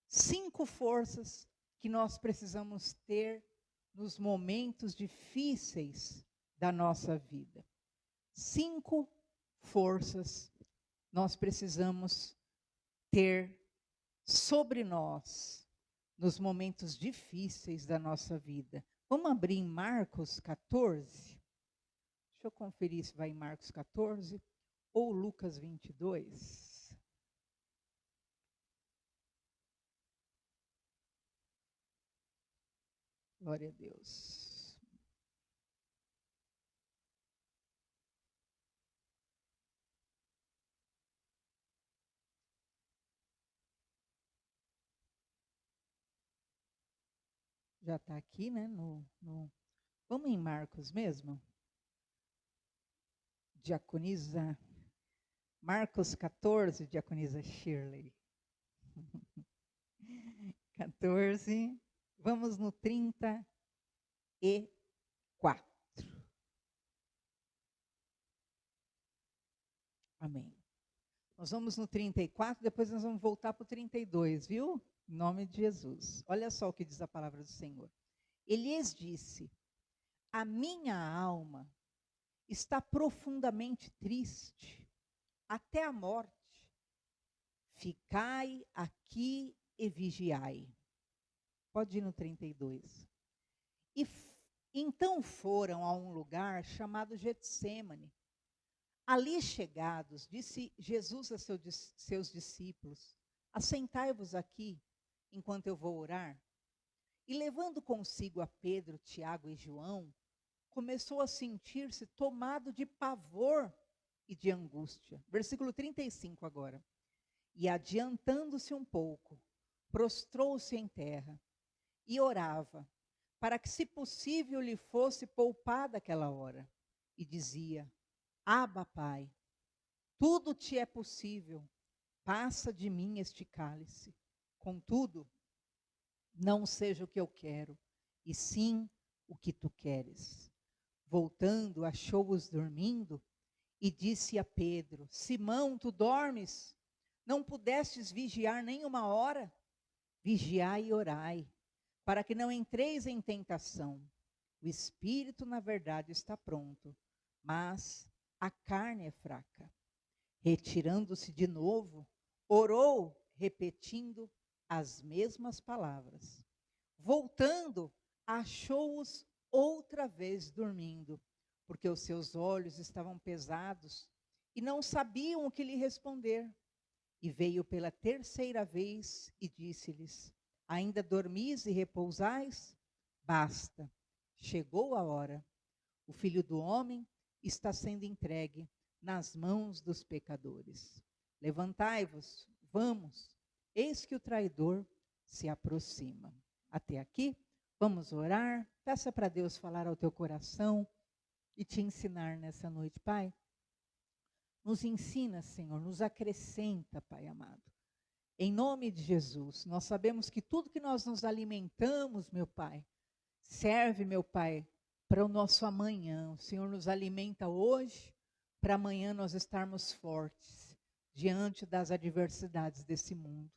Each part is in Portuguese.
5 forças que nós precisamos ter nos momentos difíceis da nossa vida. 5 forças nós precisamos ter sobre nós nos momentos difíceis da nossa vida. Vamos abrir em Marcos 14? Deixa eu conferir se vai em Marcos 14 ou Lucas 22. Glória a Deus. Já está aqui, né? Vamos em Marcos mesmo? Diaconisa. Marcos 14, diaconisa Shirley. 14. Vamos no 34. Amém. Nós vamos no 34, depois nós vamos voltar para o 32, viu? Em nome de Jesus. Olha só o que diz a palavra do Senhor. Ele lhes disse: a minha alma está profundamente triste, até a morte. Ficai aqui e vigiai. Pode ir no 32. E então foram a um lugar chamado Getsêmani. Ali chegados, disse Jesus a seus discípulos: assentai-vos aqui, enquanto eu vou orar. E levando consigo a Pedro, Tiago e João, começou a sentir-se tomado de pavor e de angústia. Versículo 35 agora. E adiantando-se um pouco, prostrou-se em terra e orava, para que, se possível, lhe fosse poupada aquela hora. E dizia: Abba, Pai, tudo te é possível, passa de mim este cálice. Contudo, não seja o que eu quero, e sim o que tu queres. Voltando, achou-os dormindo e disse a Pedro: Simão, tu dormes? Não pudestes vigiar nem uma hora? Vigiai e orai, para que não entreis em tentação. O espírito, na verdade, está pronto, mas a carne é fraca. Retirando-se de novo, orou, repetindo as mesmas palavras. Voltando, achou-os outra vez dormindo, porque os seus olhos estavam pesados e não sabiam o que lhe responder. E veio pela terceira vez e disse-lhes: ainda dormis e repousais? Basta, chegou a hora. O Filho do Homem está sendo entregue nas mãos dos pecadores. Levantai-vos, vamos, eis que o traidor se aproxima. Até aqui, vamos orar. Peça para Deus falar ao teu coração e te ensinar nessa noite, Pai. Nos ensina, Senhor, nos acrescenta, Pai amado. Em nome de Jesus, nós sabemos que tudo que nós nos alimentamos, meu Pai, serve, meu Pai, para o nosso amanhã. O Senhor nos alimenta hoje, para amanhã nós estarmos fortes diante das adversidades desse mundo.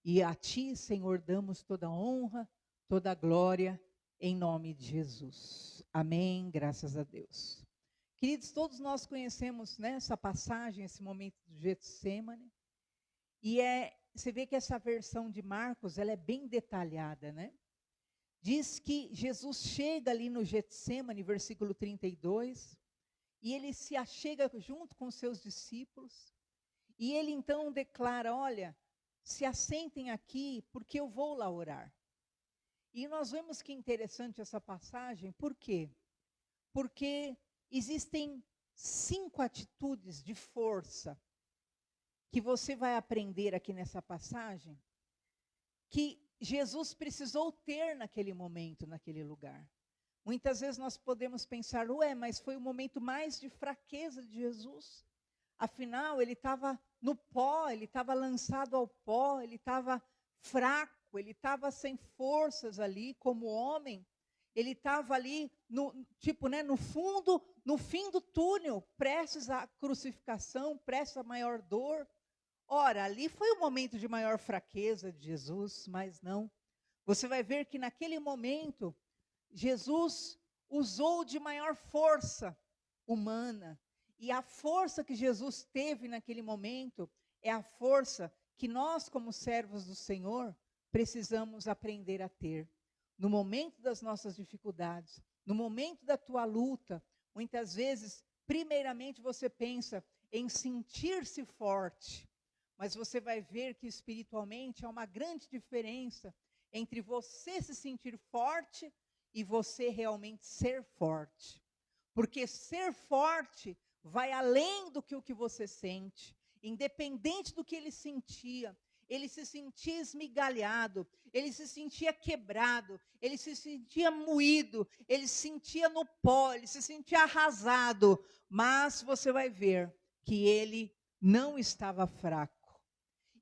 E a Ti, Senhor, damos toda a honra, toda a glória, em nome de Jesus. Amém, graças a Deus. Queridos, todos nós conhecemos, né, essa passagem, esse momento do Getsêmani. E você vê que essa versão de Marcos, ela é bem detalhada, né? Diz que Jesus chega ali no Getsêmani, versículo 32, e ele se achega junto com seus discípulos, e ele então declara: olha, se assentem aqui, porque eu vou lá orar. E nós vemos que interessante essa passagem, por quê? Porque existem 5 atitudes de força que você vai aprender aqui nessa passagem, que Jesus precisou ter naquele momento, naquele lugar. Muitas vezes nós podemos pensar: mas foi o momento mais de fraqueza de Jesus. Afinal, ele estava no pó, ele estava lançado ao pó, ele estava fraco, ele estava sem forças ali como homem. Ele estava ali, no fundo, no fim do túnel, prestes à crucificação, prestes à maior dor. Ora, ali foi o momento de maior fraqueza de Jesus, mas não. Você vai ver que naquele momento, Jesus usou de maior força humana. E a força que Jesus teve naquele momento é a força que nós, como servos do Senhor, precisamos aprender a ter. No momento das nossas dificuldades, no momento da tua luta, muitas vezes, primeiramente você pensa em sentir-se forte, mas você vai ver que espiritualmente há uma grande diferença entre você se sentir forte e você realmente ser forte. Porque ser forte vai além do que o que você sente. Independente do que ele sentia, ele se sentia esmigalhado, ele se sentia quebrado, ele se sentia moído, ele se sentia no pó, ele se sentia arrasado. Mas você vai ver que ele não estava fraco.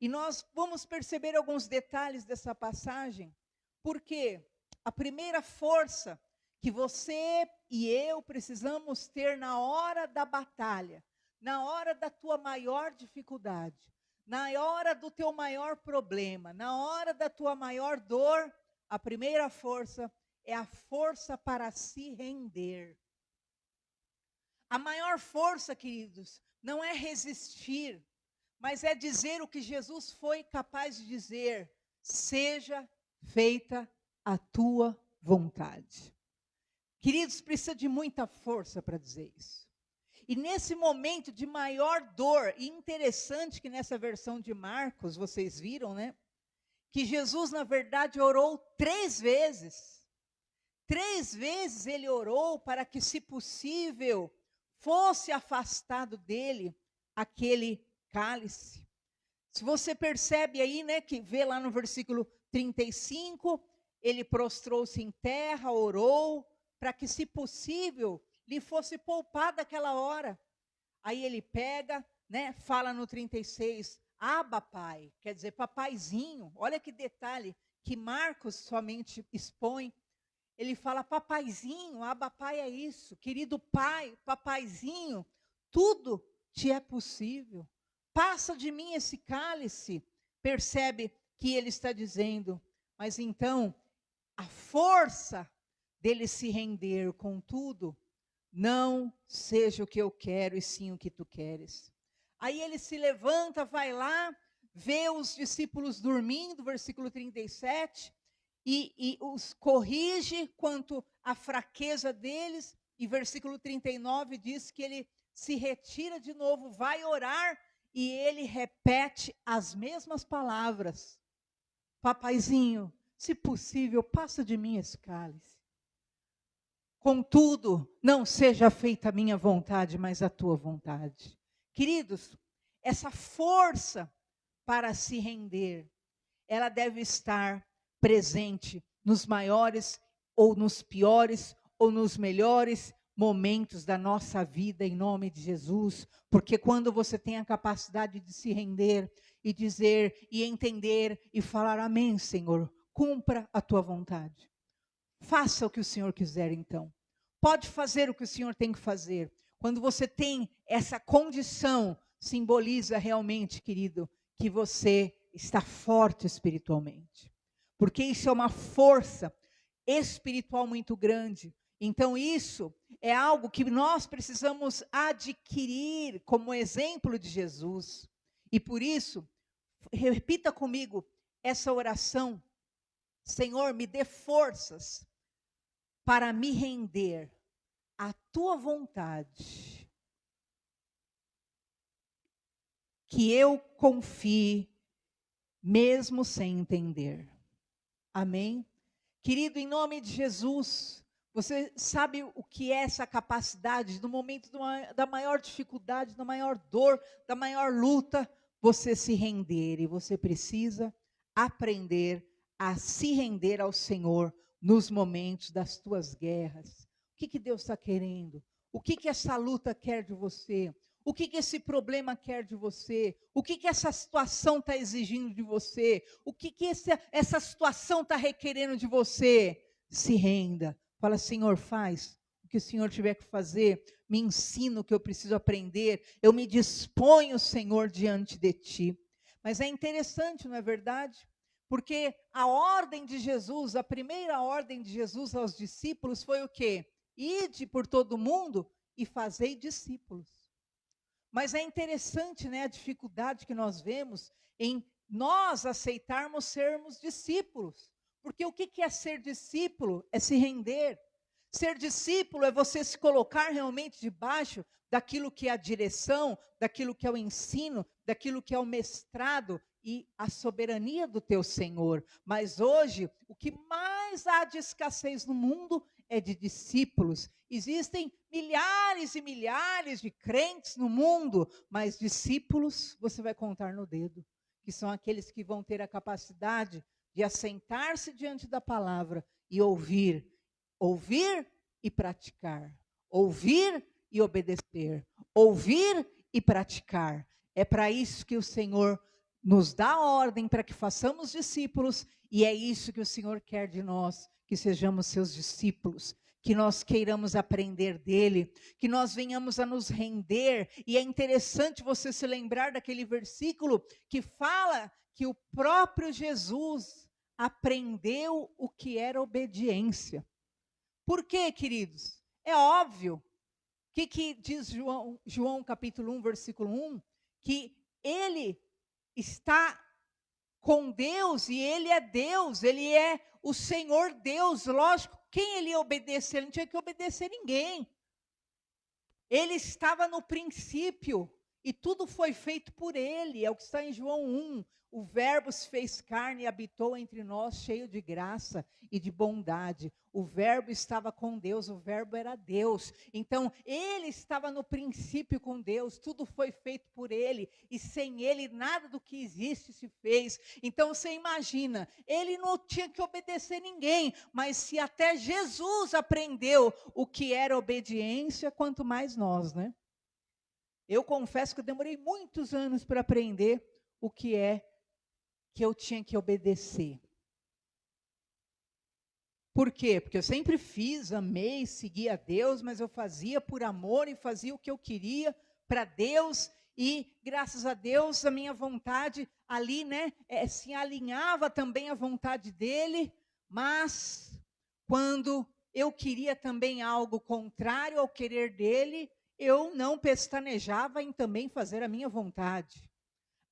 E nós vamos perceber alguns detalhes dessa passagem, porque a primeira força que você e eu precisamos ter na hora da batalha, na hora da tua maior dificuldade, na hora do teu maior problema, na hora da tua maior dor, a primeira força é a força para se render. A maior força, queridos, não é resistir, mas é dizer o que Jesus foi capaz de dizer: seja feita a tua vontade. Queridos, precisa de muita força para dizer isso. E nesse momento de maior dor, e interessante que nessa versão de Marcos, vocês viram, né? Que Jesus, na verdade, orou 3 vezes. 3 vezes ele orou para que, se possível, fosse afastado dele aquele cálice. Se você percebe aí, né, que vê lá no versículo 35, ele prostrou-se em terra, orou, para que, se possível, lhe fosse poupada aquela hora. Aí ele pega, né, fala no 36, Abba, Pai, quer dizer, papaizinho. Olha que detalhe que Marcos somente expõe. Ele fala, papaizinho, Abba, Pai é isso. Querido Pai, papaizinho, tudo te é possível. Passa de mim esse cálice. Percebe que ele está dizendo, mas então, a força dele se render, contudo, não seja o que eu quero, e sim o que tu queres. Aí ele se levanta, vai lá, vê os discípulos dormindo, versículo 37, e os corrige quanto à fraqueza deles, e versículo 39 diz que ele se retira de novo, vai orar, e ele repete as mesmas palavras. Papaizinho, se possível, passa de mim esse cálice. Contudo, não seja feita a minha vontade, mas a tua vontade. Queridos, essa força para se render, ela deve estar presente nos maiores, ou nos piores, ou nos melhores momentos da nossa vida, em nome de Jesus. Porque quando você tem a capacidade de se render, e dizer, e entender, e falar, amém, Senhor, cumpra a tua vontade. Faça o que o Senhor quiser, então. Pode fazer o que o Senhor tem que fazer. Quando você tem essa condição, simboliza realmente, querido, que você está forte espiritualmente. Porque isso é uma força espiritual muito grande. Então isso é algo que nós precisamos adquirir como exemplo de Jesus. E por isso, repita comigo essa oração. Senhor, me dê forças para me render à tua vontade, que eu confie, mesmo sem entender. Amém? Querido, em nome de Jesus, você sabe o que é essa capacidade, no momento da maior dificuldade, da maior dor, da maior luta, você se render, e você precisa aprender a se render ao Senhor nos momentos das tuas guerras. O que Deus está querendo? O que essa luta quer de você? O que esse problema quer de você? O que essa situação está exigindo de você? O que essa situação está requerendo de você? Se renda. Fala, Senhor, faz o que o Senhor tiver que fazer. Me ensina o que eu preciso aprender. Eu me disponho, Senhor, diante de Ti. Mas é interessante, não é verdade? Porque a ordem de Jesus, a primeira ordem de Jesus aos discípulos foi o quê? Ide por todo mundo e fazei discípulos. Mas é interessante, né, a dificuldade que nós vemos em nós aceitarmos sermos discípulos. Porque o que é ser discípulo? É se render. Ser discípulo é você se colocar realmente debaixo daquilo que é a direção, daquilo que é o ensino, daquilo que é o mestrado e a soberania do teu Senhor. Mas hoje, o que mais há de escassez no mundo é de discípulos. Existem milhares e milhares de crentes no mundo, mas discípulos você vai contar no dedo, que são aqueles que vão ter a capacidade de assentar-se diante da palavra e ouvir e praticar, ouvir e obedecer, ouvir e praticar. É para isso que o Senhor nos dá ordem para que façamos discípulos, e é isso que o Senhor quer de nós, que sejamos seus discípulos, que nós queiramos aprender dele, que nós venhamos a nos render. E é interessante você se lembrar daquele versículo que fala que o próprio Jesus aprendeu o que era obediência. Por quê, queridos? É óbvio. O que diz João capítulo 1, versículo 1? Que ele está com Deus e ele é Deus, ele é o Senhor Deus. Lógico, quem ele ia obedecer? Ele não tinha que obedecer ninguém. Ele estava no princípio e tudo foi feito por ele. É o que está em João 1. O Verbo se fez carne e habitou entre nós, cheio de graça e de bondade. O Verbo estava com Deus, o Verbo era Deus. Então, ele estava no princípio com Deus, tudo foi feito por ele, e sem ele nada do que existe se fez. Então, você imagina, ele não tinha que obedecer ninguém, mas se até Jesus aprendeu o que era obediência, quanto mais nós, né? Eu confesso que eu demorei muitos anos para aprender o que é que eu tinha que obedecer. Por quê? Porque eu sempre fiz, amei, segui a Deus, mas eu fazia por amor e fazia o que eu queria para Deus, e graças a Deus a minha vontade ali, né, se alinhava também à vontade dele, mas quando eu queria também algo contrário ao querer dele, eu não pestanejava em também fazer a minha vontade,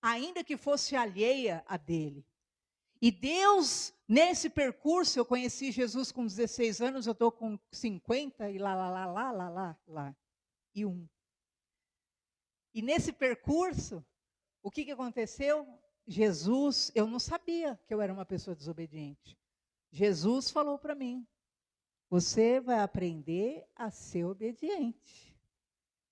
ainda que fosse alheia a dele. E Deus, nesse percurso, eu conheci Jesus com 16 anos, eu estou com 50 e e 1. E nesse percurso, o que aconteceu? Jesus, eu não sabia que eu era uma pessoa desobediente. Jesus falou para mim, você vai aprender a ser obediente.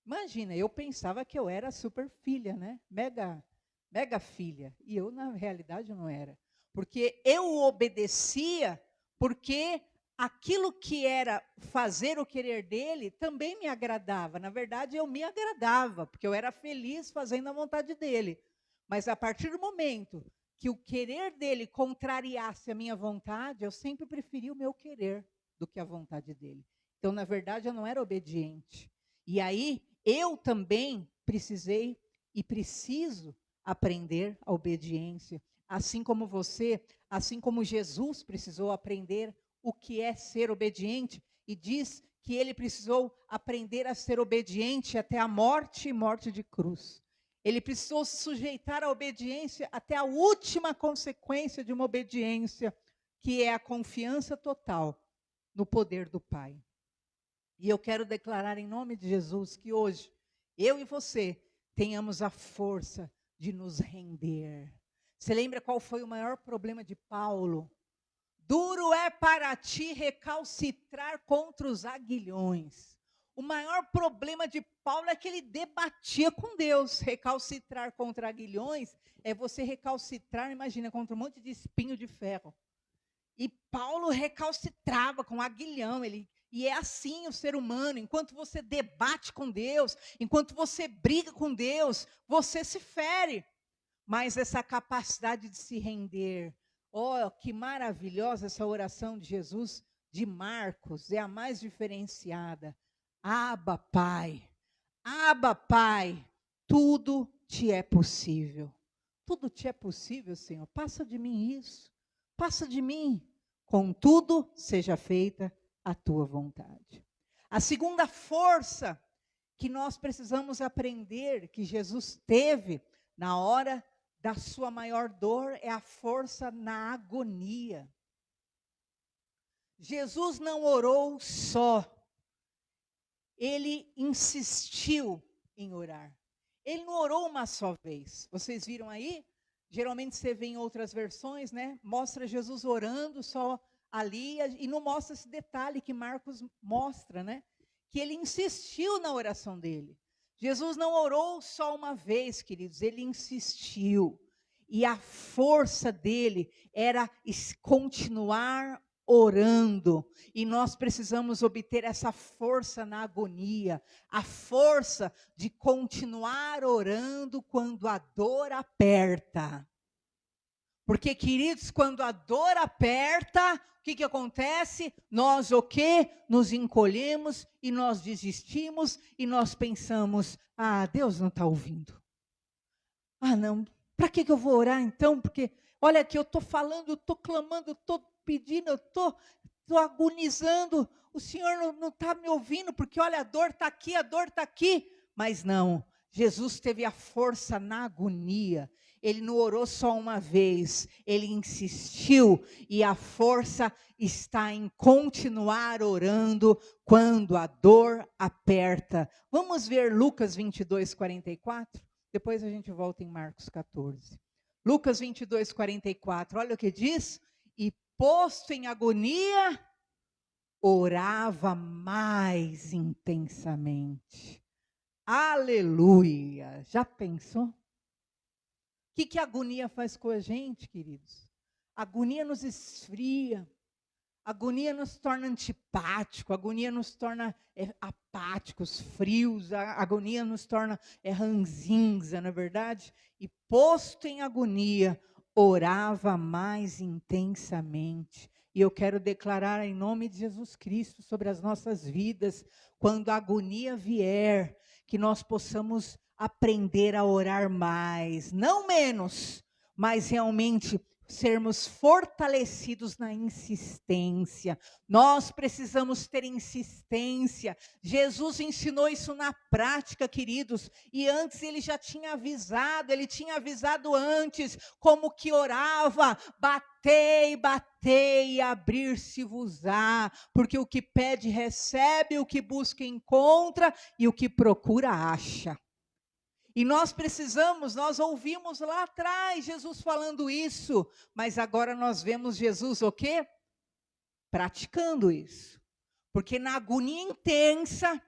Imagina, eu pensava que eu era super filha, né? Mega filha. E eu, na realidade, não era. Porque eu obedecia, porque aquilo que era fazer o querer dele também me agradava. Na verdade, eu me agradava, porque eu era feliz fazendo a vontade dele. Mas a partir do momento que o querer dele contrariasse a minha vontade, eu sempre preferi o meu querer do que a vontade dele. Então, na verdade, eu não era obediente. E aí, eu também precisei e preciso aprender a obediência. Assim como você, assim como Jesus precisou aprender o que é ser obediente, e diz que ele precisou aprender a ser obediente até a morte e morte de cruz. Ele precisou se sujeitar à obediência até a última consequência de uma obediência, que é a confiança total no poder do Pai. E eu quero declarar em nome de Jesus que hoje, eu e você, tenhamos a força de nos render. Você lembra qual foi o maior problema de Paulo? Duro é para ti recalcitrar contra os aguilhões. O maior problema de Paulo é que ele debatia com Deus. Recalcitrar contra aguilhões é você recalcitrar, imagina, contra um monte de espinho de ferro. E Paulo recalcitrava com aguilhão, e é assim o ser humano, enquanto você debate com Deus, enquanto você briga com Deus, você se fere. Mas essa capacidade de se render, que maravilhosa essa oração de Jesus, de Marcos, é a mais diferenciada. Abba, Pai, tudo te é possível. tudo te é possível, Senhor. Passa de mim isso. Passa de mim. Contudo, seja feita a tua vontade. A segunda força que nós precisamos aprender, que Jesus teve na hora da sua maior dor, é a força na agonia. Jesus não orou só, ele insistiu em orar. Ele não orou uma só vez. Vocês viram aí? Geralmente você vê em outras versões, né? Mostra Jesus orando só ali, e não mostra esse detalhe que Marcos mostra, né? Que ele insistiu na oração dele. Jesus não orou só uma vez, queridos, ele insistiu. E a força dele era continuar orando. E nós precisamos obter essa força na agonia, a força de continuar orando quando a dor aperta. Porque, queridos, quando a dor aperta, o que acontece? Nós o quê? Nos encolhemos e nós desistimos e nós pensamos, Deus não está ouvindo. Não, para que eu vou orar então? Porque, olha aqui, eu estou falando, eu estou clamando, eu estou pedindo, eu estou agonizando, o Senhor não está me ouvindo, porque olha, a dor está aqui, a dor está aqui. Mas não, Jesus teve a força na agonia. Ele não orou só uma vez, ele insistiu, e a força está em continuar orando quando a dor aperta. Vamos ver Lucas 22, 44? Depois a gente volta em Marcos 14. Lucas 22, 44, olha o que diz. E posto em agonia, orava mais intensamente. Aleluia! Já pensou? O que a agonia faz com a gente, queridos? A agonia nos esfria, a agonia nos torna antipático, a agonia nos torna apáticos, frios, a agonia nos torna ranzinza, não é verdade? E posto em agonia, orava mais intensamente. E eu quero declarar em nome de Jesus Cristo sobre as nossas vidas, quando a agonia vier, que nós possamos aprender a orar mais, não menos, mas realmente sermos fortalecidos na insistência. Nós precisamos ter insistência. Jesus ensinou isso na prática, queridos, e antes ele já tinha avisado, ele tinha avisado antes, como que orava: batei, batei, e abrir-se-vos-á, porque o que pede recebe, o que busca encontra, e o que procura acha. E nós ouvimos lá atrás Jesus falando isso, mas agora nós vemos Jesus o quê? Praticando isso. Porque na agonia intensa,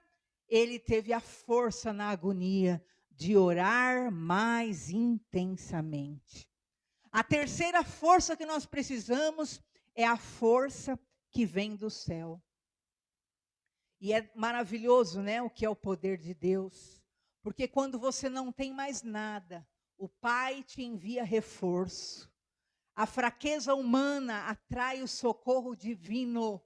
ele teve a força na agonia de orar mais intensamente. A terceira força que nós precisamos é a força que vem do céu. E é maravilhoso, né, o que é o poder de Deus. Porque quando você não tem mais nada, o Pai te envia reforço. A fraqueza humana atrai o socorro divino.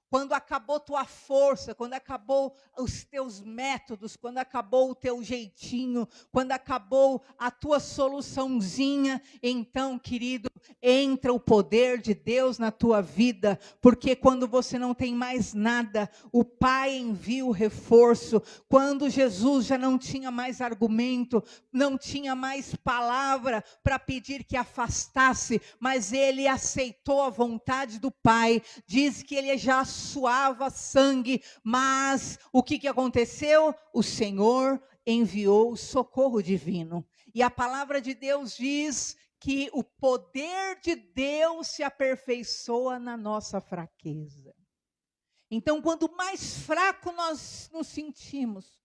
Quando acabou tua força, quando acabou os teus métodos, quando acabou o teu jeitinho, quando acabou a tua soluçãozinha, então, querido, entra o poder de Deus na tua vida, porque quando você não tem mais nada, o Pai envia o reforço. Quando Jesus já não tinha mais argumento, não tinha mais palavra para pedir que afastasse, mas ele aceitou a vontade do Pai. Diz que ele já suava sangue, mas o que aconteceu? O Senhor enviou o socorro divino. E a palavra de Deus diz que o poder de Deus se aperfeiçoa na nossa fraqueza. Então, quando mais fraco nós nos sentimos,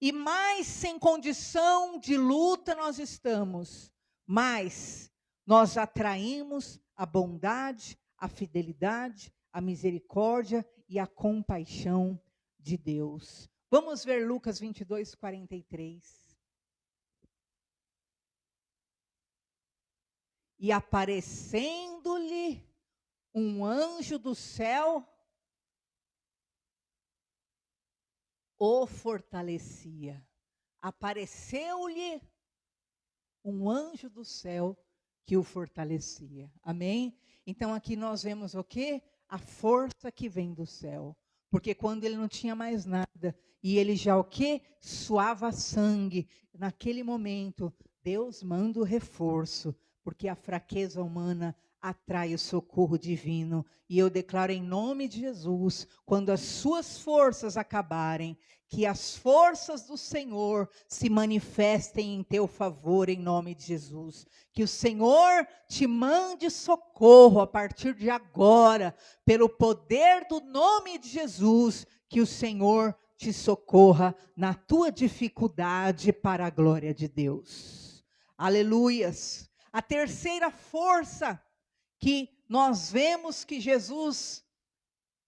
e mais sem condição de luta nós estamos, mais nós atraímos a bondade, a fidelidade, a misericórdia e a compaixão de Deus. Vamos ver Lucas 22, 43. E aparecendo-lhe um anjo do céu, o fortalecia. Apareceu-lhe um anjo do céu que o fortalecia. Amém? Então aqui nós vemos o quê? A força que vem do céu. Porque quando ele não tinha mais nada, e ele já o quê? Suava sangue. Naquele momento, Deus manda o reforço, porque a fraqueza humana atrai o socorro divino. E eu declaro em nome de Jesus, quando as suas forças acabarem, que as forças do Senhor se manifestem em teu favor, em nome de Jesus. Que o Senhor te mande socorro a partir de agora, pelo poder do nome de Jesus, que o Senhor te socorra na tua dificuldade para a glória de Deus. Aleluias. A terceira força que nós vemos que Jesus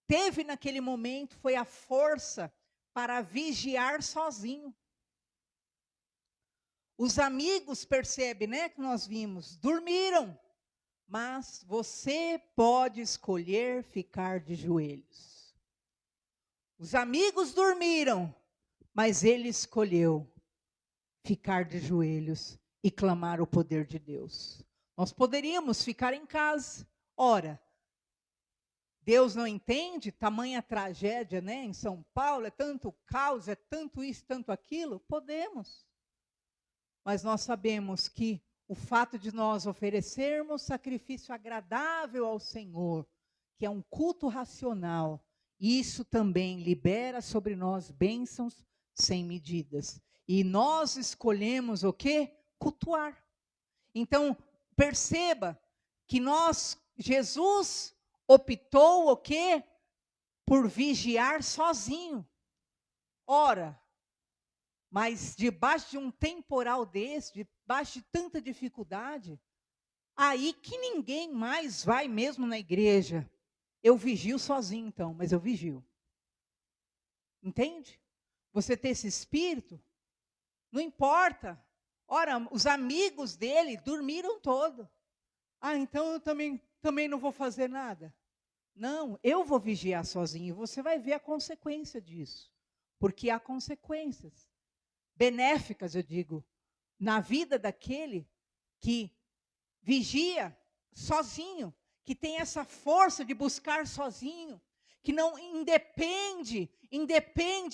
teve naquele momento foi a força para vigiar sozinho. Os amigos, percebe, né, que nós vimos, dormiram, mas você pode escolher ficar de joelhos. Os amigos dormiram, mas ele escolheu ficar de joelhos e clamar o poder de Deus. Nós poderíamos ficar em casa. Ora, Deus não entende tamanha tragédia, né? Em São Paulo é tanto caos, é tanto isso, tanto aquilo. Podemos. Mas nós sabemos que o fato de nós oferecermos sacrifício agradável ao Senhor, que é um culto racional, isso também libera sobre nós bênçãos sem medidas. E nós escolhemos o quê? Cultuar. Então, perceba que Jesus optou o quê? Por vigiar sozinho. Ora, mas debaixo de um temporal desse, debaixo de tanta dificuldade, aí que ninguém mais vai mesmo na igreja. Eu vigio sozinho então, mas eu vigio. Entende? Você ter esse espírito, não importa. Ora, os amigos dele dormiram todo. Ah, então eu também não vou fazer nada. Não, eu vou vigiar sozinho. Você vai ver a consequência disso. Porque há consequências benéficas, eu digo, na vida daquele que vigia sozinho, que tem essa força de buscar sozinho, que não independe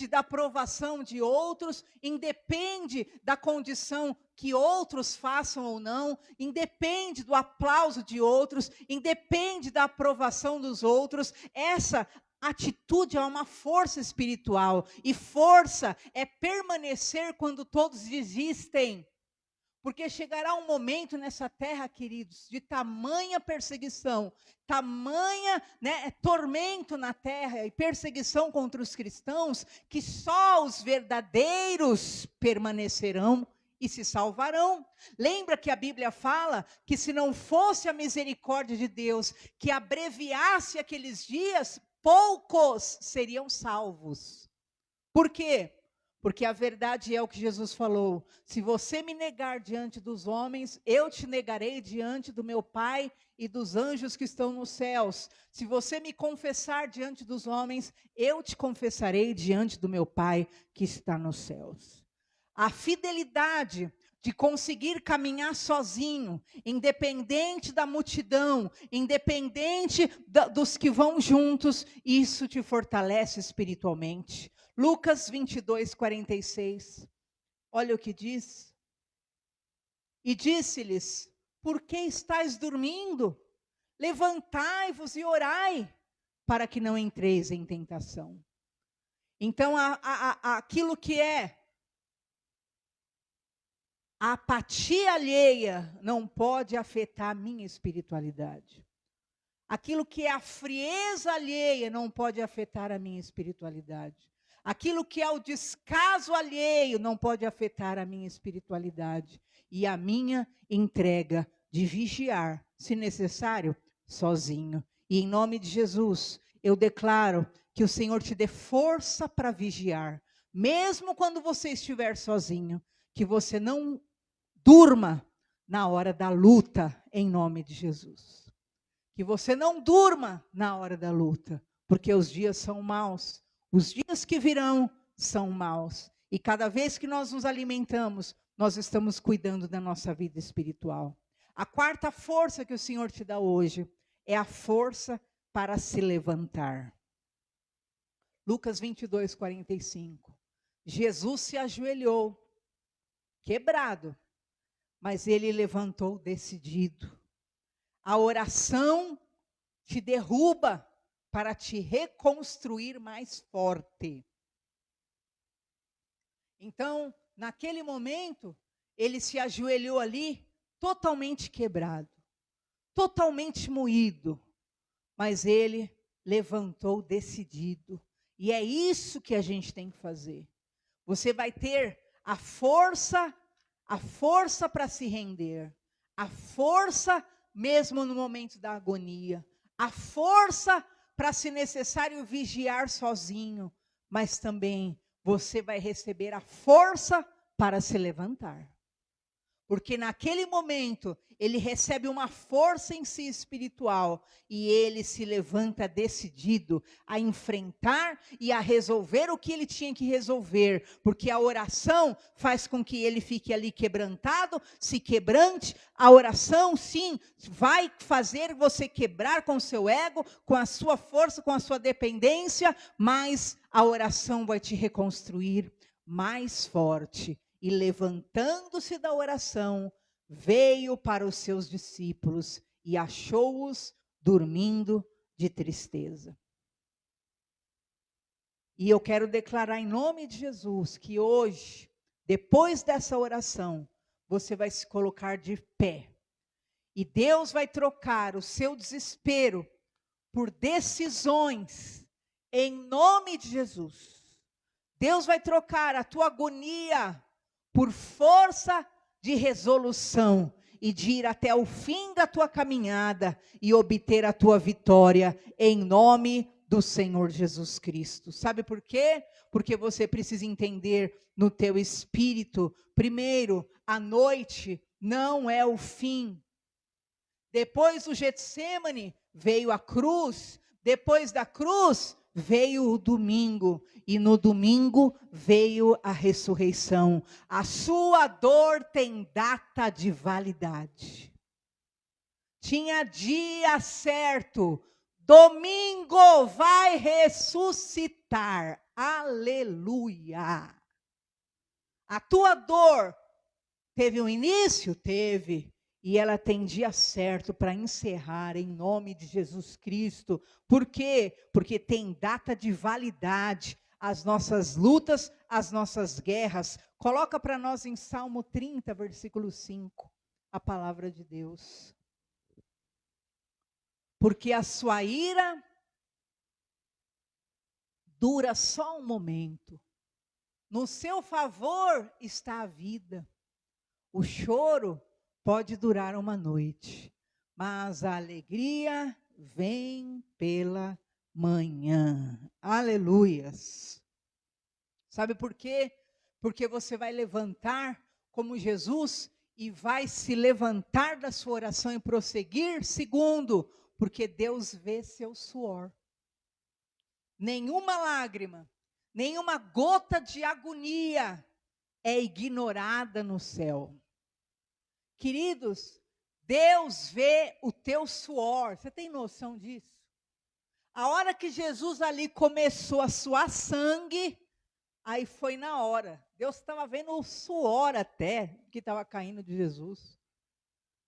da aprovação de outros, independe da condição que outros façam ou não, independe do aplauso de outros, independe da aprovação dos outros. Essa atitude é uma força espiritual, e força é permanecer quando todos desistem. Porque chegará um momento nessa terra, queridos, de tamanha perseguição, tamanha, tormento na terra e perseguição contra os cristãos, que só os verdadeiros permanecerão e se salvarão. Lembra que a Bíblia fala que se não fosse a misericórdia de Deus que abreviasse aqueles dias, poucos seriam salvos. Por quê? Porque a verdade é o que Jesus falou: se você me negar diante dos homens, eu te negarei diante do meu Pai e dos anjos que estão nos céus. Se você me confessar diante dos homens, eu te confessarei diante do meu Pai que está nos céus. A fidelidade de conseguir caminhar sozinho, independente da multidão, independente dos que vão juntos, isso te fortalece espiritualmente. Lucas 22, 46. Olha o que diz. E disse-lhes: por que estáis dormindo? Levantai-vos e orai, para que não entreis em tentação. Então, aquilo que é a apatia alheia não pode afetar a minha espiritualidade. Aquilo que é a frieza alheia não pode afetar a minha espiritualidade. Aquilo que é o descaso alheio não pode afetar a minha espiritualidade. E a minha entrega de vigiar, se necessário, sozinho. E em nome de Jesus, eu declaro que o Senhor te dê força para vigiar. Mesmo quando você estiver sozinho, que você não durma na hora da luta, em nome de Jesus. Que você não durma na hora da luta, porque os dias são maus. Os dias que virão são maus. E cada vez que nós nos alimentamos nós estamos cuidando da nossa vida espiritual. A quarta força que o Senhor te dá hoje é a força para se levantar. Lucas 22, 45. Jesus se ajoelhou, quebrado, mas ele levantou decidido. A oração te derruba para te reconstruir mais forte. Então, naquele momento, ele se ajoelhou ali, totalmente quebrado, totalmente moído, mas ele levantou decidido. E é isso que a gente tem que fazer. Você vai ter a força para se render, a força mesmo no momento da agonia, a força para, se necessário, vigiar sozinho, mas também você vai receber a força para se levantar. Porque naquele momento, ele recebe uma força em si espiritual e ele se levanta decidido a enfrentar e a resolver o que ele tinha que resolver. Porque a oração faz com que ele fique ali quebrantado, se quebrante. A oração, sim, vai fazer você quebrar com o seu ego, com a sua força, com a sua dependência, mas a oração vai te reconstruir mais forte. E levantando-se da oração, veio para os seus discípulos e achou-os dormindo de tristeza. E eu quero declarar em nome de Jesus que hoje, depois dessa oração, você vai se colocar de pé. E Deus vai trocar o seu desespero por decisões em nome de Jesus. Deus vai trocar a tua agonia por força de resolução e de ir até o fim da tua caminhada e obter a tua vitória em nome do Senhor Jesus Cristo. Sabe por quê? Porque você precisa entender no teu espírito, primeiro, a noite não é o fim. Depois do Getsêmani veio a cruz, depois da cruz veio o domingo, e no domingo veio a ressurreição. A sua dor tem data de validade. Tinha dia certo, domingo vai ressuscitar. Aleluia! A tua dor teve um início? Teve. E ela tem dia certo para encerrar em nome de Jesus Cristo. Por quê? Porque tem data de validade. As nossas lutas, as nossas guerras. Coloca para nós em Salmo 30, versículo 5, a palavra de Deus. Porque a sua ira dura só um momento. No seu favor está a vida. O choro pode durar uma noite, mas a alegria vem pela manhã. Aleluias. Sabe por quê? Porque você vai levantar como Jesus e vai se levantar da sua oração e prosseguir. Segundo, porque Deus vê seu suor. Nenhuma lágrima, nenhuma gota de agonia é ignorada no céu. Queridos, Deus vê o teu suor. Você tem noção disso? A hora que Jesus ali começou a suar sangue, aí foi na hora. Deus estava vendo o suor até que estava caindo de Jesus.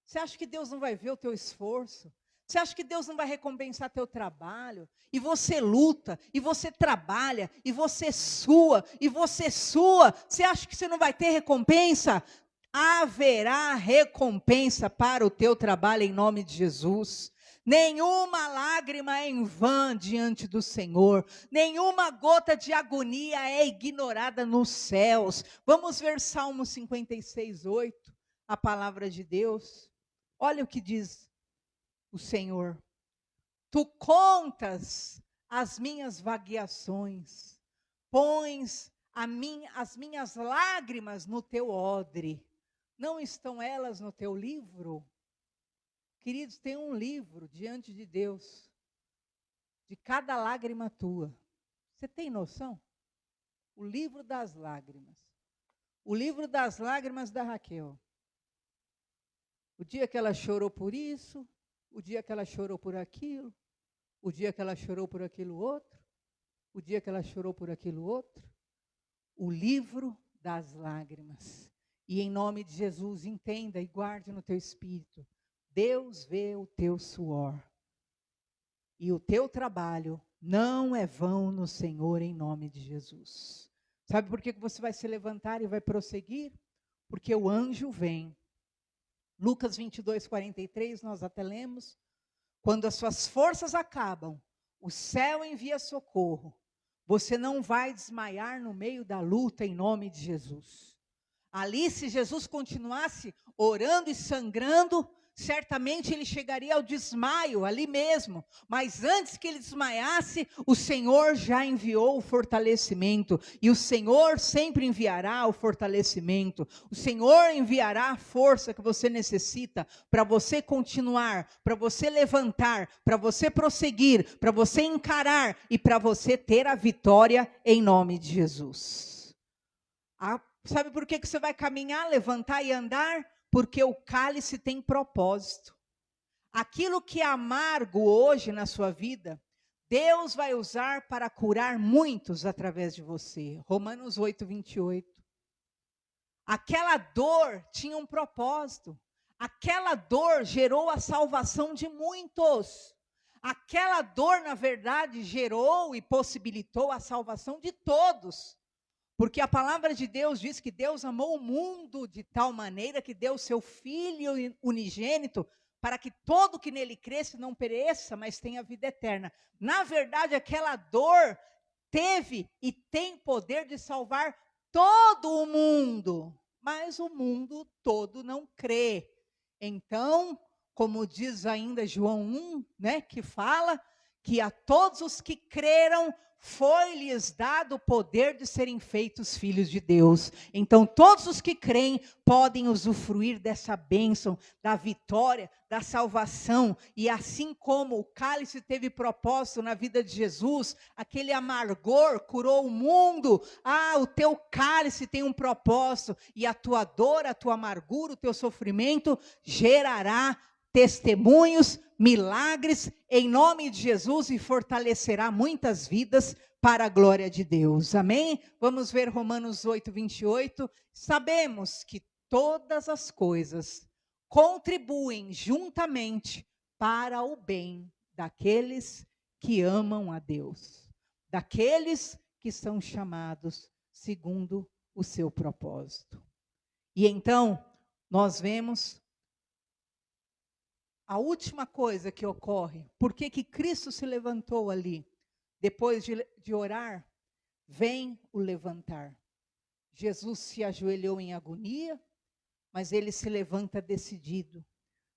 Você acha que Deus não vai ver o teu esforço? Você acha que Deus não vai recompensar teu trabalho? E você luta, e você trabalha, e você sua, e você sua. Você acha que você não vai ter recompensa? Haverá recompensa para o teu trabalho em nome de Jesus. Nenhuma lágrima é em vão diante do Senhor. Nenhuma gota de agonia é ignorada nos céus. Vamos ver Salmo 56, 8, a palavra de Deus. Olha o que diz o Senhor. Tu contas as minhas vagueações, pões as minhas lágrimas no teu odre. Não estão elas no teu livro? Queridos, tem um livro diante de Deus, de cada lágrima tua. Você tem noção? O livro das lágrimas. O livro das lágrimas da Raquel. O dia que ela chorou por isso, o dia que ela chorou por aquilo, o dia que ela chorou por aquilo outro, o dia que ela chorou por aquilo outro. O livro das lágrimas. E em nome de Jesus, entenda e guarde no teu espírito. Deus vê o teu suor. E o teu trabalho não é vão no Senhor, em nome de Jesus. Sabe por que você vai se levantar e vai prosseguir? Porque o anjo vem. Lucas 22, 43, nós até lemos. Quando as suas forças acabam, o céu envia socorro. Você não vai desmaiar no meio da luta, em nome de Jesus. Ali, se Jesus continuasse orando e sangrando, certamente ele chegaria ao desmaio ali mesmo, mas antes que ele desmaiasse, o Senhor já enviou o fortalecimento, e o Senhor sempre enviará o fortalecimento, o Senhor enviará a força que você necessita, para você continuar, para você levantar, para você prosseguir, para você encarar, e para você ter a vitória em nome de Jesus. Sabe por que você vai caminhar, levantar e andar? Porque o cálice tem propósito. Aquilo que é amargo hoje na sua vida, Deus vai usar para curar muitos através de você. Romanos 8, 28. Aquela dor tinha um propósito. Aquela dor gerou a salvação de muitos. Aquela dor, na verdade, gerou e possibilitou a salvação de todos. Porque a palavra de Deus diz que Deus amou o mundo de tal maneira que deu seu Filho unigênito para que todo que nele cresce não pereça, mas tenha vida eterna. Na verdade, aquela dor teve e tem poder de salvar todo o mundo, mas o mundo todo não crê. Então, como diz ainda João 1, né, que fala que a todos os que creram, foi-lhes dado o poder de serem feitos filhos de Deus. Então, todos os que creem podem usufruir dessa bênção, da vitória, da salvação. E assim como o cálice teve propósito na vida de Jesus, aquele amargor curou o mundo. O teu cálice tem um propósito. E a tua dor, a tua amargura, o teu sofrimento gerará testemunhos, milagres, em nome de Jesus, e fortalecerá muitas vidas para a glória de Deus. Amém? Vamos ver Romanos 8, 28. Sabemos que todas as coisas contribuem juntamente para o bem daqueles que amam a Deus, daqueles que são chamados segundo o seu propósito. E então, nós vemos a última coisa que ocorre. Por que Cristo se levantou ali? Depois de orar, vem o levantar. Jesus se ajoelhou em agonia, mas ele se levanta decidido.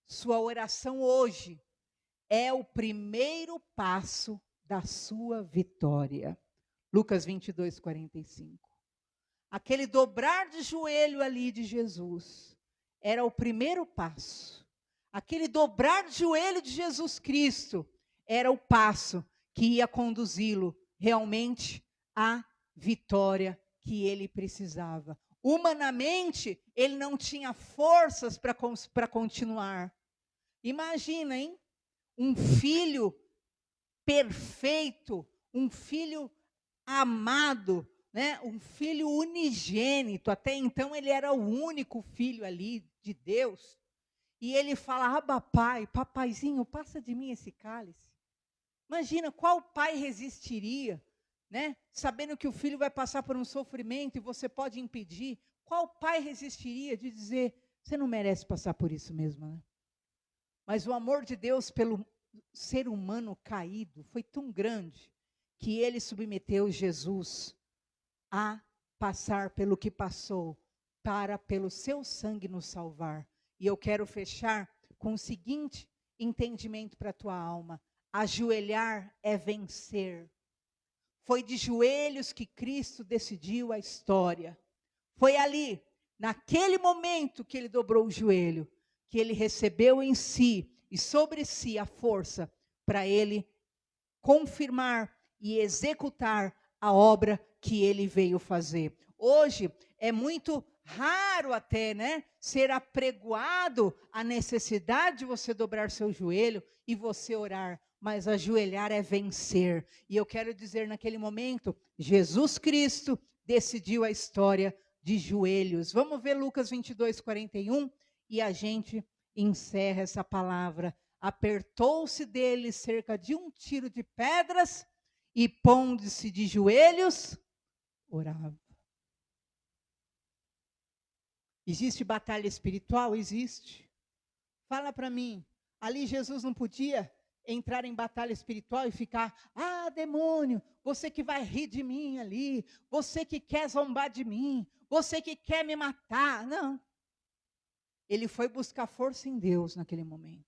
Sua oração hoje é o primeiro passo da sua vitória. Lucas 22, 45. Aquele dobrar de joelho ali de Jesus era o primeiro passo. Aquele dobrar de joelho de Jesus Cristo era o passo que ia conduzi-lo realmente à vitória que ele precisava. Humanamente, ele não tinha forças para continuar. Imagina, hein? Um filho perfeito, um filho amado, né? Um filho unigênito. Até então ele era o único filho ali de Deus. E ele fala: Abba, pai, papaizinho, passa de mim esse cálice. Imagina, qual pai resistiria, né? Sabendo que o filho vai passar por um sofrimento e você pode impedir. Qual pai resistiria de dizer: você não merece passar por isso mesmo, né? Mas o amor de Deus pelo ser humano caído foi tão grande que ele submeteu Jesus a passar pelo que passou, para pelo seu sangue nos salvar. E eu quero fechar com o seguinte entendimento para a tua alma: ajoelhar é vencer. Foi de joelhos que Cristo decidiu a história. Foi ali, naquele momento que ele dobrou o joelho, que ele recebeu em si e sobre si a força para ele confirmar e executar a obra que ele veio fazer. Hoje é muito raro até, né? Ser apregoado a necessidade de você dobrar seu joelho e você orar. Mas ajoelhar é vencer. E eu quero dizer naquele momento, Jesus Cristo decidiu a história de joelhos. Vamos ver Lucas 22, 41 e a gente encerra essa palavra. Apertou-se dele cerca de 1 tiro de pedras e pondo-se de joelhos, orava. Existe batalha espiritual? Existe. Fala para mim, ali Jesus não podia entrar em batalha espiritual e ficar, demônio, você que vai rir de mim ali, você que quer zombar de mim, você que quer me matar. Não. Ele foi buscar força em Deus naquele momento.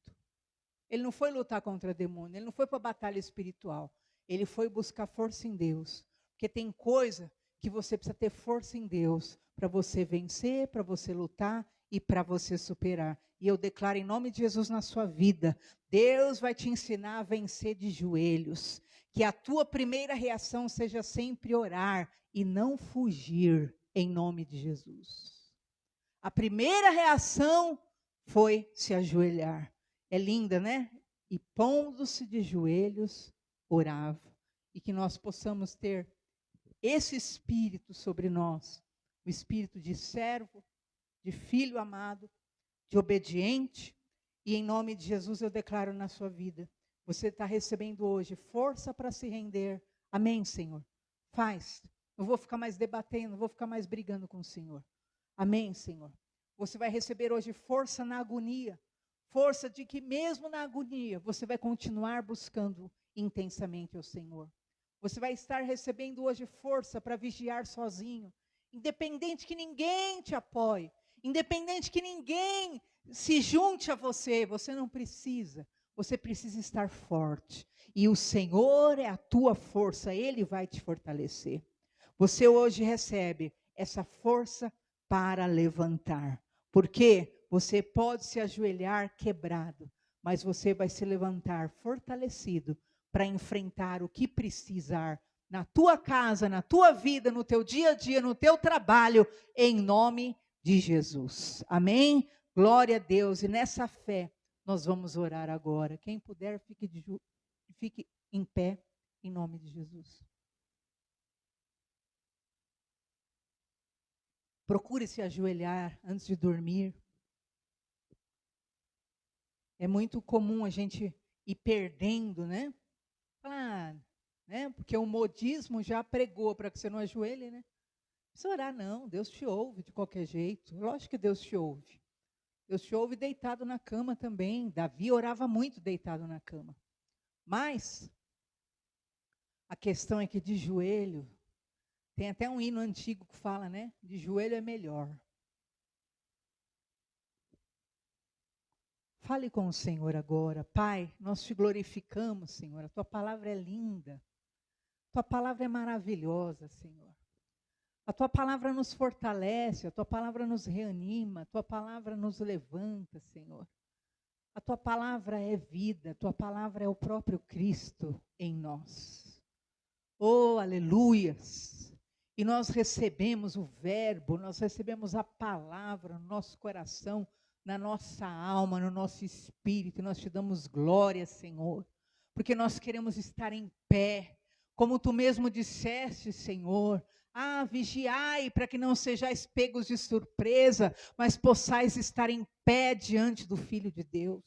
Ele não foi lutar contra demônio, ele não foi para a batalha espiritual. Ele foi buscar força em Deus. Porque tem coisa que você precisa ter força em Deus para você vencer, para você lutar e para você superar. E eu declaro em nome de Jesus na sua vida, Deus vai te ensinar a vencer de joelhos. Que a tua primeira reação seja sempre orar e não fugir em nome de Jesus. A primeira reação foi se ajoelhar. É linda, né? E pondo-se de joelhos, orava. E que nós possamos ter esse espírito sobre nós. O espírito de servo, de filho amado, de obediente. E em nome de Jesus eu declaro na sua vida. Você está recebendo hoje força para se render. Amém, Senhor? Faz. Não vou ficar mais debatendo, não vou ficar mais brigando com o Senhor. Amém, Senhor? Você vai receber hoje força na agonia. Força de que mesmo na agonia, você vai continuar buscando intensamente ao Senhor. Você vai estar recebendo hoje força para vigiar sozinho. Independente que ninguém te apoie. Independente que ninguém se junte a você. Você não precisa. Você precisa estar forte. E o Senhor é a tua força. Ele vai te fortalecer. Você hoje recebe essa força para levantar. Porque você pode se ajoelhar quebrado, mas você vai se levantar fortalecido para enfrentar o que precisar na tua casa, na tua vida, no teu dia a dia, no teu trabalho, em nome de Jesus. Amém? Glória a Deus. E nessa fé, nós vamos orar agora. Quem puder, fique em pé, em nome de Jesus. Procure se ajoelhar antes de dormir. É muito comum a gente ir perdendo, né? Porque o modismo já pregou para que você não ajoelhe, né? Não precisa orar, não. Deus te ouve de qualquer jeito. Lógico que Deus te ouve. Deus te ouve deitado na cama também. Davi orava muito deitado na cama. Mas a questão é que de joelho, tem até um hino antigo que fala, né? De joelho é melhor. Fale com o Senhor agora. Pai, nós te glorificamos, Senhor. A tua palavra é linda. A tua palavra é maravilhosa, Senhor. A tua palavra nos fortalece, a tua palavra nos reanima, a tua palavra nos levanta, Senhor. A tua palavra é vida, a tua palavra é o próprio Cristo em nós. Oh, aleluias! E nós recebemos o verbo, nós recebemos a palavra no nosso coração, na nossa alma, no nosso espírito, e nós te damos glória, Senhor, porque nós queremos estar em pé, como tu mesmo disseste, Senhor. Vigiai para que não sejais pegos de surpresa, mas possais estar em pé diante do Filho de Deus.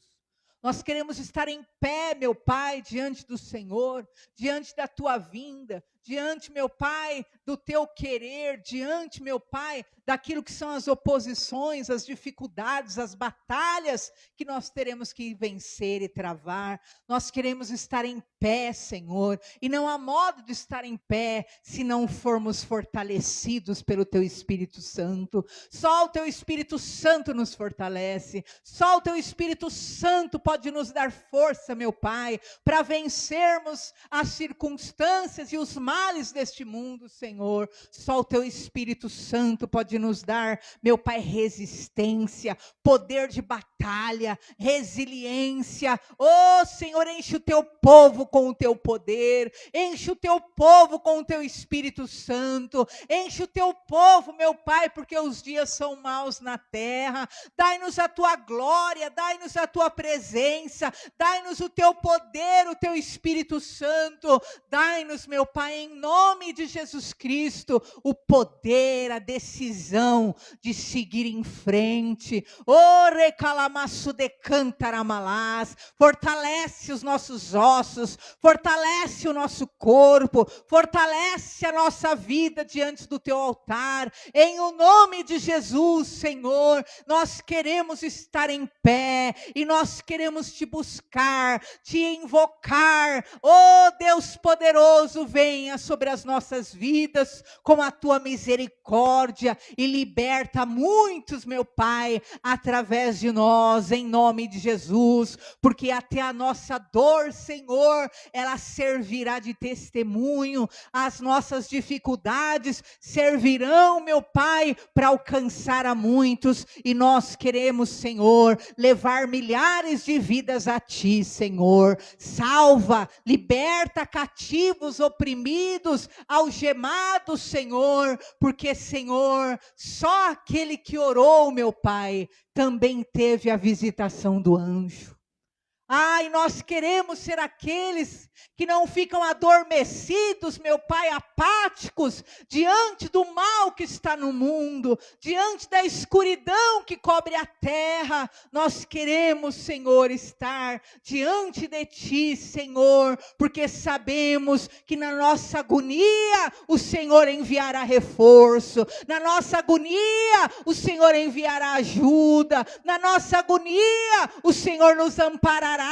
Nós queremos estar em pé, meu Pai, diante do Senhor, diante da tua vinda, diante, meu Pai, do teu querer, diante, meu Pai, daquilo que são as oposições, as dificuldades, as batalhas que nós teremos que vencer e travar. Nós queremos estar em pé, Senhor, e não há modo de estar em pé se não formos fortalecidos pelo teu Espírito Santo. Só o teu Espírito Santo nos fortalece, só o teu Espírito Santo pode nos dar força, meu Pai, para vencermos as circunstâncias e os males males deste mundo, Senhor. Só o teu Espírito Santo pode nos dar, meu Pai, resistência, poder de batalha, resiliência. Oh, Senhor, enche o teu povo com o teu poder, enche o teu povo com o teu Espírito Santo, enche o teu povo, meu Pai, porque os dias são maus na terra. Dai-nos a tua glória, dai-nos a tua presença, dai-nos o teu poder, o teu Espírito Santo, dai-nos, meu Pai, em nome de Jesus Cristo, o poder, a decisão de seguir em frente. Oh, recalamaço de cantaramalás, fortalece os nossos ossos, fortalece o nosso corpo, fortalece a nossa vida diante do teu altar, em o nome de Jesus, Senhor. Nós queremos estar em pé e nós queremos te buscar, te invocar. Oh, Deus poderoso, venha sobre as nossas vidas com a tua misericórdia e liberta muitos, meu Pai, através de nós, em nome de Jesus, porque até a nossa dor, Senhor, ela servirá de testemunho, as nossas dificuldades servirão, meu Pai, para alcançar a muitos, e nós queremos, Senhor, levar milhares de vidas a Ti, Senhor. Salva, liberta cativos, oprimidos, algemados, Senhor, porque, Senhor, só aquele que orou, meu Pai, também teve a visitação do anjo. Ai, nós queremos ser aqueles que não ficam adormecidos, meu Pai, apáticos, diante do mal que está no mundo, diante da escuridão que cobre a terra. Nós queremos, Senhor, estar diante de Ti, Senhor, porque sabemos que na nossa agonia o Senhor enviará reforço, na nossa agonia o Senhor enviará ajuda, na nossa agonia o Senhor nos amparará.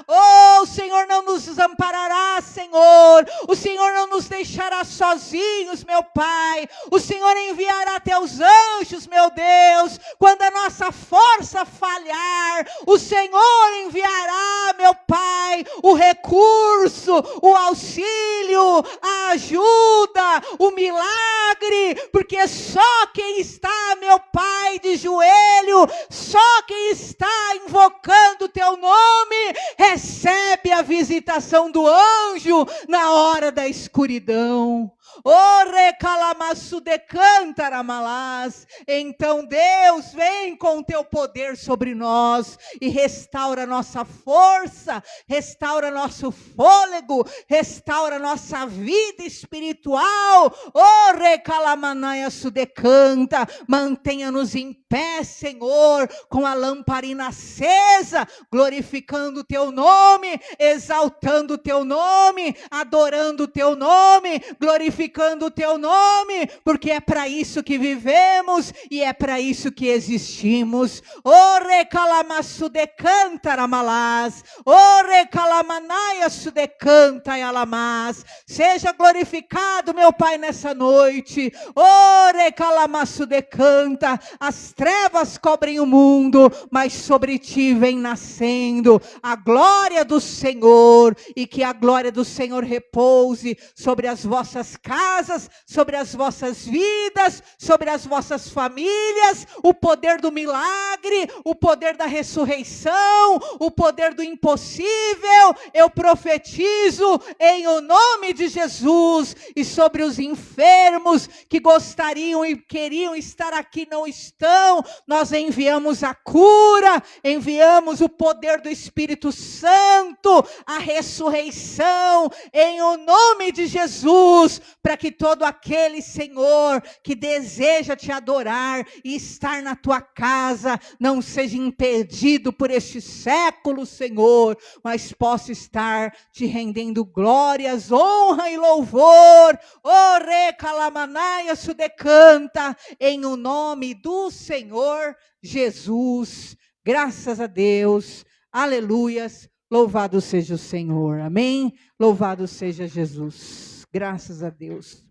Oh, o Senhor não nos desamparará, Senhor. O Senhor não nos deixará sozinhos, meu Pai. O Senhor enviará teus anjos, meu Deus. Quando a nossa força falhar, o Senhor enviará, meu Pai, o recurso, o auxílio, a ajuda, o milagre, porque só quem está, meu Pai, de joelho, só quem está invocando o teu nome, recebe a visitação do anjo na hora da escuridão. Oh, recalamaço de cantaramalás. Então, Deus, vem com o teu poder sobre nós e restaura nossa força, restaura nosso fôlego, restaura nossa vida espiritual. Oh, recalamanaiaço de canta. Mantenha-nos em pé, Senhor, com a lamparina acesa, glorificando o teu nome, exaltando o teu nome, adorando o teu nome, glorificando o teu nome, porque é para isso que vivemos e é para isso que existimos. O recalamaço de cantaramalás, o recalamanaiaço de cantaialamás. Seja glorificado, meu Pai, nessa noite. O recalamaço de canta. As trevas cobrem o mundo, mas sobre ti vem nascendo a glória do Senhor, e que a glória do Senhor repouse sobre as vossas casas, sobre as vossas vidas, sobre as vossas famílias. O poder do milagre, o poder da ressurreição, o poder do impossível, eu profetizo em o nome de Jesus. E sobre os enfermos que gostariam e queriam estar aqui, não estão, nós enviamos a cura, enviamos o poder do Espírito Santo, a ressurreição, em o nome de Jesus, para que todo aquele, Senhor, que deseja te adorar e estar na tua casa, não seja impedido por este século, Senhor, mas possa estar te rendendo glórias, honra e louvor. O recalamanai se decanta, em o nome do Senhor Jesus. Graças a Deus, aleluias, louvado seja o Senhor, amém? Louvado seja Jesus, graças a Deus.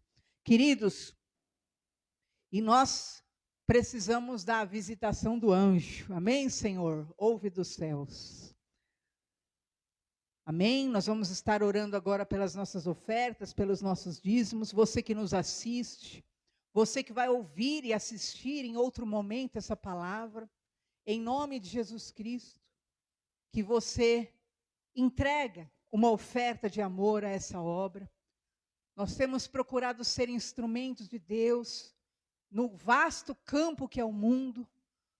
Queridos, e nós precisamos da visitação do anjo, amém, Senhor? Ouve dos céus. Amém? Nós vamos estar orando agora pelas nossas ofertas, pelos nossos dízimos. Você que nos assiste, você que vai ouvir e assistir em outro momento essa palavra, em nome de Jesus Cristo, que você entrega uma oferta de amor a essa obra. Nós temos procurado ser instrumentos de Deus no vasto campo que é o mundo.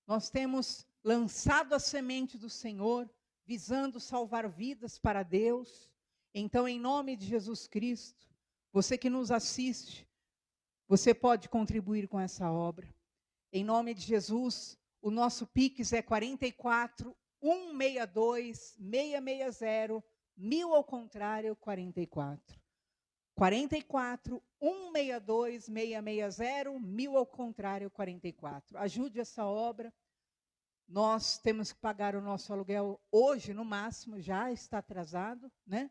Nós temos lançado a semente do Senhor, visando salvar vidas para Deus. Então, em nome de Jesus Cristo, você que nos assiste, você pode contribuir com essa obra. Em nome de Jesus, o nosso Pix é 44 162 660 1000 ao contrário 44. 44 162 660 1000 ao contrário 44. Ajude essa obra. Nós temos que pagar o nosso aluguel hoje, no máximo, já está atrasado, né?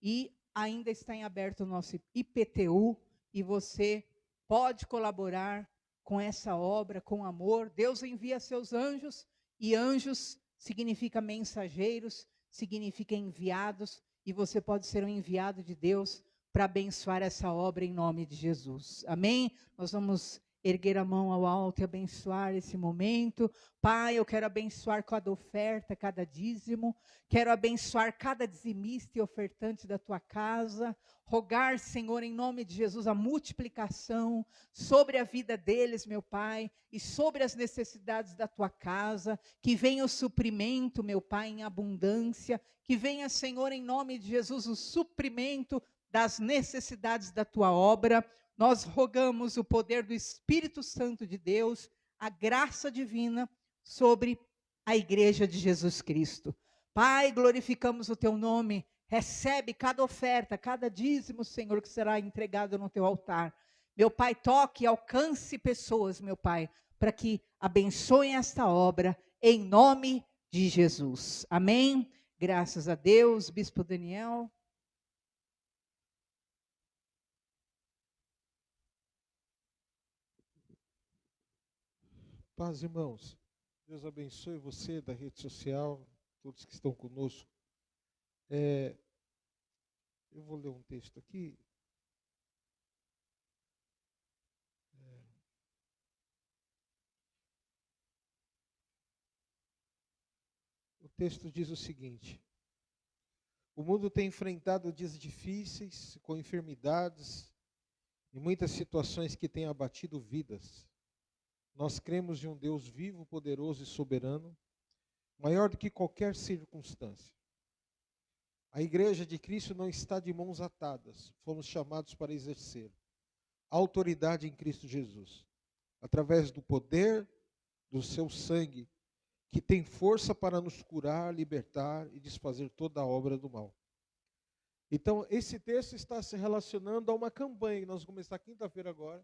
E ainda está em aberto o nosso IPTU, e você pode colaborar com essa obra, com amor. Deus envia seus anjos, e anjos significa mensageiros, significa enviados, e você pode ser um enviado de Deus para abençoar essa obra em nome de Jesus. Amém? Nós vamos erguer a mão ao alto e abençoar esse momento. Pai, eu quero abençoar cada oferta, cada dízimo. Quero abençoar cada dizimista e ofertante da tua casa. Rogar, Senhor, em nome de Jesus, a multiplicação sobre a vida deles, meu Pai, e sobre as necessidades da tua casa. Que venha o suprimento, meu Pai, em abundância. Que venha, Senhor, em nome de Jesus, o suprimento das necessidades da tua obra. Nós rogamos o poder do Espírito Santo de Deus, a graça divina sobre a igreja de Jesus Cristo. Pai, glorificamos o teu nome. Recebe cada oferta, cada dízimo, Senhor, que será entregado no teu altar. Meu Pai, toque e alcance pessoas, meu Pai, para que abençoem esta obra, em nome de Jesus. Amém? Graças a Deus. Bispo Daniel. Paz, irmãos. Deus abençoe você da rede social, todos que estão conosco. Eu vou ler um texto aqui. O texto diz o seguinte: o mundo tem enfrentado dias difíceis, com enfermidades e muitas situações que têm abatido vidas. Nós cremos em um Deus vivo, poderoso e soberano, maior do que qualquer circunstância. A igreja de Cristo não está de mãos atadas, fomos chamados para exercer a autoridade em Cristo Jesus, através do poder do seu sangue, que tem força para nos curar, libertar e desfazer toda a obra do mal. Então, esse texto está se relacionando a uma campanha que nós vamos começar quinta-feira agora,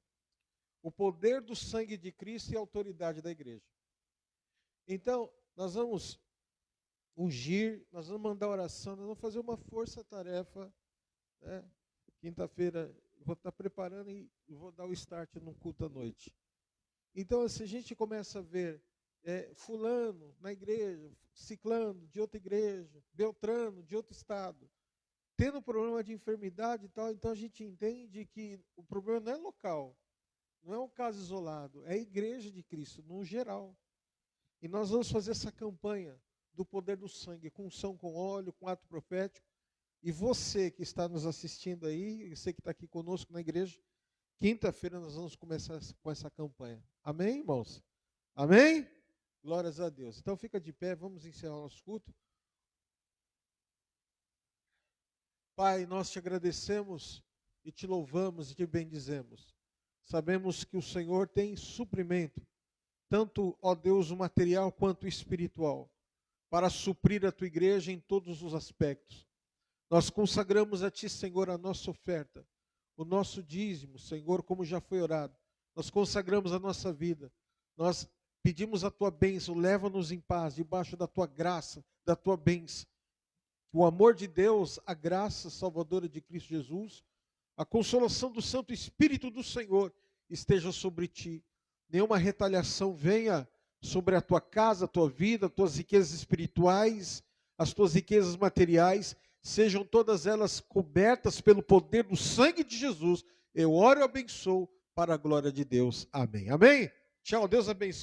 o poder do sangue de Cristo e a autoridade da igreja. Então, nós vamos ungir, nós vamos mandar oração, nós vamos fazer uma força-tarefa, né? Quinta-feira vou estar preparando e vou dar o start num culto à noite. Então, se a gente começa a ver fulano na igreja, ciclano de outra igreja, beltrano de outro estado, tendo problema de enfermidade e tal, então a gente entende que o problema não é local, não é um caso isolado, é a igreja de Cristo, no geral. E nós vamos fazer essa campanha do poder do sangue, com unção, com óleo, com ato profético. E você que está nos assistindo aí, você que está aqui conosco na igreja, quinta-feira nós vamos começar com essa campanha. Amém, irmãos? Amém? Glórias a Deus. Então fica de pé, vamos encerrar o nosso culto. Pai, nós te agradecemos e te louvamos e te bendizemos. Sabemos que o Senhor tem suprimento, tanto, ó Deus, o material quanto o espiritual, para suprir a tua igreja em todos os aspectos. Nós consagramos a ti, Senhor, a nossa oferta, o nosso dízimo, Senhor, como já foi orado. Nós consagramos a nossa vida. Nós pedimos a tua bênção, leva-nos em paz, debaixo da tua graça, da tua bênção. O amor de Deus, a graça salvadora de Cristo Jesus, a consolação do Santo Espírito do Senhor esteja sobre ti. Nenhuma retaliação venha sobre a tua casa, a tua vida, as tuas riquezas espirituais, as tuas riquezas materiais, sejam todas elas cobertas pelo poder do sangue de Jesus. Eu oro e abençoo para a glória de Deus. Amém. Amém? Tchau, Deus abençoe.